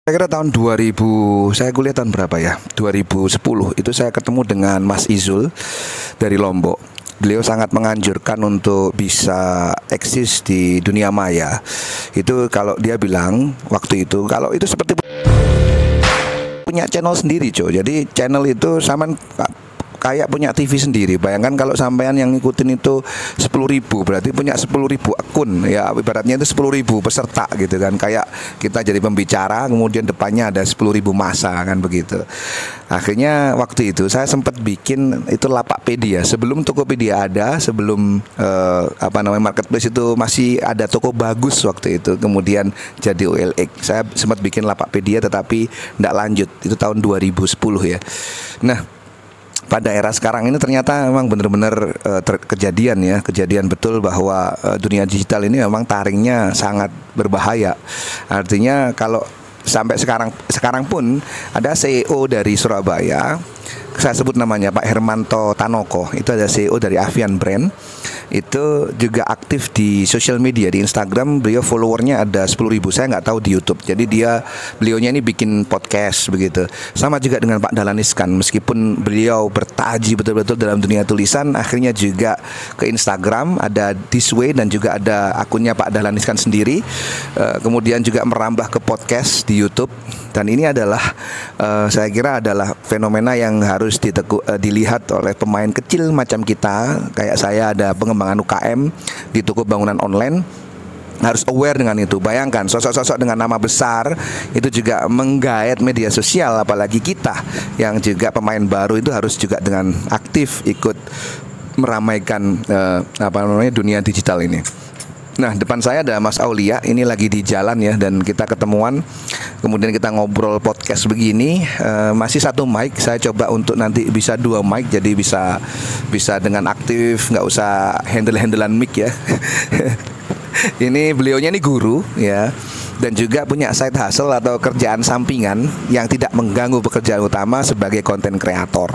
Saya kira tahun 2000, saya kuliah tahun berapa ya? 2010 itu saya ketemu dengan Mas Izul dari Lombok. Beliau sangat menganjurkan untuk bisa eksis di dunia maya. Itu kalau dia bilang waktu itu, kalau itu seperti punya channel sendiri, coy. Jadi channel itu sama kayak punya TV sendiri. Bayangkan kalau sampean yang ngikutin itu 10.000, berarti punya 10.000 akun. Ya ibaratnya itu 10.000 peserta gitu kan. Kayak kita jadi pembicara, kemudian depannya ada 10.000 masa kan begitu. Akhirnya waktu itu saya sempat bikin itu Lapakpedia. Sebelum Tokopedia ada, sebelum marketplace itu masih ada toko bagus waktu itu. Kemudian jadi OLX. Saya sempat bikin Lapakpedia tetapi tidak lanjut. Itu tahun 2010 ya. Nah, pada era sekarang ini ternyata memang benar-benar kejadian betul bahwa dunia digital ini memang taringnya sangat berbahaya. Artinya kalau sampai sekarang pun ada CEO dari Surabaya, saya sebut namanya Pak Hermanto Tanoko, itu ada CEO dari Avian Brand, itu juga aktif di sosial media, di Instagram beliau followernya ada 10.000, saya nggak tahu di YouTube. Jadi beliaunya ini bikin podcast begitu. Sama juga dengan Pak Dahlan Iskan, meskipun beliau bertaji betul-betul dalam dunia tulisan, akhirnya juga ke Instagram ada This Way dan juga ada akunnya Pak Dahlan Iskan sendiri. Kemudian juga merambah ke podcast di YouTube. Dan ini adalah saya kira adalah fenomena yang harus dilihat oleh pemain kecil macam kita. Kayak saya ada pengembangan UKM di toko bangunan online, harus aware dengan itu. Bayangkan sosok-sosok dengan nama besar itu juga menggait media sosial, apalagi kita yang juga pemain baru itu harus juga dengan aktif ikut meramaikan dunia digital ini. Nah, depan saya ada Mas Aulia, ini lagi di jalan ya, dan kita ketemuan, kemudian kita ngobrol podcast begini. Masih satu mic, saya coba untuk nanti bisa 2 mic, jadi bisa dengan aktif, nggak usah handle-handlean mic ya. Ini beliaunya ini guru ya, dan juga punya side hustle atau kerjaan sampingan yang tidak mengganggu pekerjaan utama sebagai konten kreator.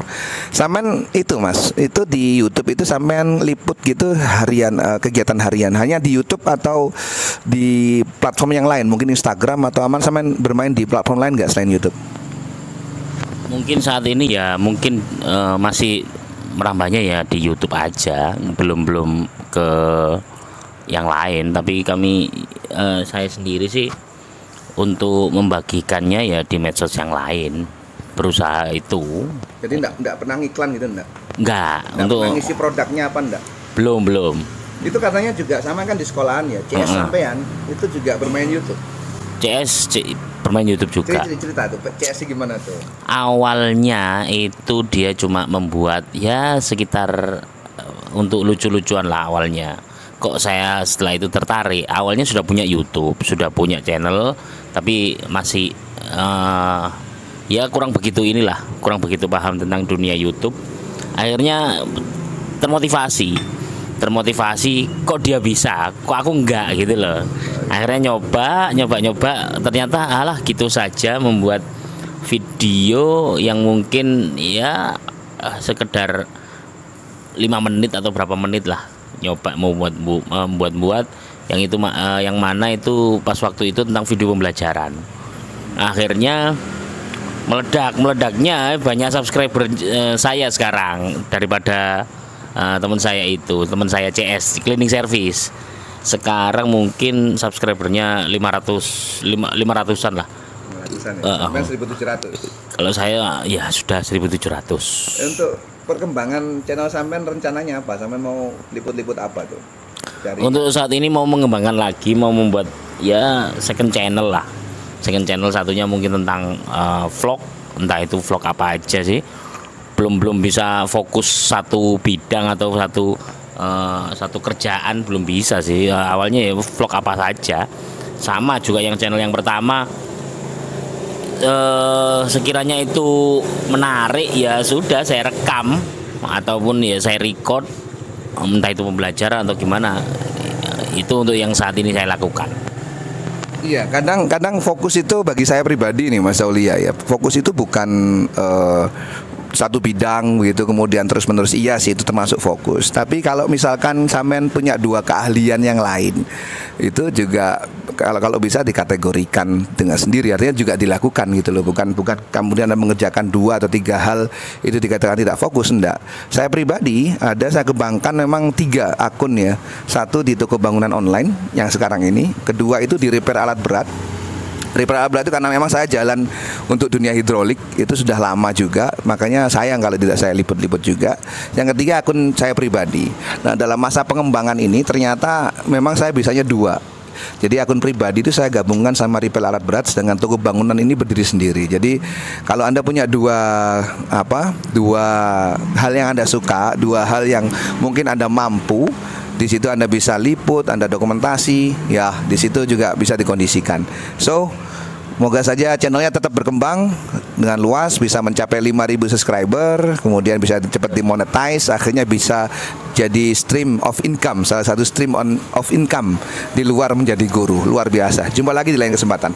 Sampean itu Mas, itu di YouTube itu sampean liput gitu harian, kegiatan harian hanya di YouTube atau di platform yang lain, mungkin Instagram atau sampean bermain di platform lain nggak selain YouTube? Mungkin saat ini ya mungkin masih merambahnya ya di YouTube aja, belum ke yang lain. Tapi saya sendiri sih untuk membagikannya ya di medsos yang lain, berusaha itu. Jadi enggak pernah ngiklan gitu enggak? Enggak, untuk pernah ngisi produknya apa enggak? Belum. Itu katanya juga sama kan di sekolahan ya, CS sampean itu juga bermain YouTube. Bermain YouTube juga. Cerita tuh, CS gimana tuh? Awalnya itu dia cuma membuat ya sekitar untuk lucu-lucuan lah awalnya. Kok saya setelah itu tertarik. Awalnya sudah punya YouTube, sudah punya channel, tapi masih ya kurang begitu paham tentang dunia YouTube. Akhirnya termotivasi kok dia bisa, kok aku enggak gitu loh. Akhirnya nyoba, ternyata gitu saja membuat video yang mungkin ya sekedar 5 menit atau berapa menit lah. Nyoba mau buat yang mana itu pas waktu itu tentang video pembelajaran. Akhirnya meledaknya banyak subscriber saya sekarang daripada teman saya CS cleaning service. Sekarang mungkin subscribernya 500-an lah. 1.700. Kalau saya ya sudah 1.700. Untuk perkembangan channel sampean rencananya apa? Sampean mau liput-liput apa tuh? Untuk saat ini mau mengembangkan lagi, mau membuat ya second channel lah. Second channel satunya mungkin tentang vlog, entah itu vlog apa aja sih. Belum bisa fokus satu bidang atau satu kerjaan, belum bisa sih. Awalnya ya vlog apa saja. Sama juga yang channel yang pertama, sekiranya itu menarik ya sudah saya rekam ataupun ya saya record, entah itu pembelajaran atau gimana. Itu untuk yang saat ini saya lakukan. Iya, kadang fokus itu bagi saya pribadi nih Mas Aulia ya, fokus itu bukan satu bidang begitu kemudian terus menerus, iya sih itu termasuk fokus. Tapi kalau misalkan sampean punya dua keahlian yang lain, itu juga kalau bisa dikategorikan dengan sendiri, artinya juga dilakukan gitu loh, bukan kemudian Anda mengerjakan 2 atau 3 hal itu dikatakan tidak fokus, enggak. Saya pribadi saya kembangkan memang 3 akun ya. Satu di toko bangunan online yang sekarang ini, kedua itu di repair alat berat. Repair alat berat itu karena memang saya jalan untuk dunia hidrolik itu sudah lama juga, makanya sayang kalau tidak saya liput-liput juga. Yang ketiga akun saya pribadi. Nah, dalam masa pengembangan ini ternyata memang saya bisanya 2. Jadi akun pribadi itu saya gabungkan sama repair alat berat, sedangkan toko bangunan ini berdiri sendiri. Jadi kalau Anda punya dua hal yang Anda suka, 2 hal yang mungkin Anda mampu, di situ Anda bisa liput, Anda dokumentasi, ya di situ juga bisa dikondisikan. So, moga saja channelnya tetap berkembang dengan luas, bisa mencapai 5.000 subscriber, kemudian bisa cepat dimonetize, akhirnya bisa jadi stream of income, salah satu stream of income di luar menjadi guru. Luar biasa. Jumpa lagi di lain kesempatan.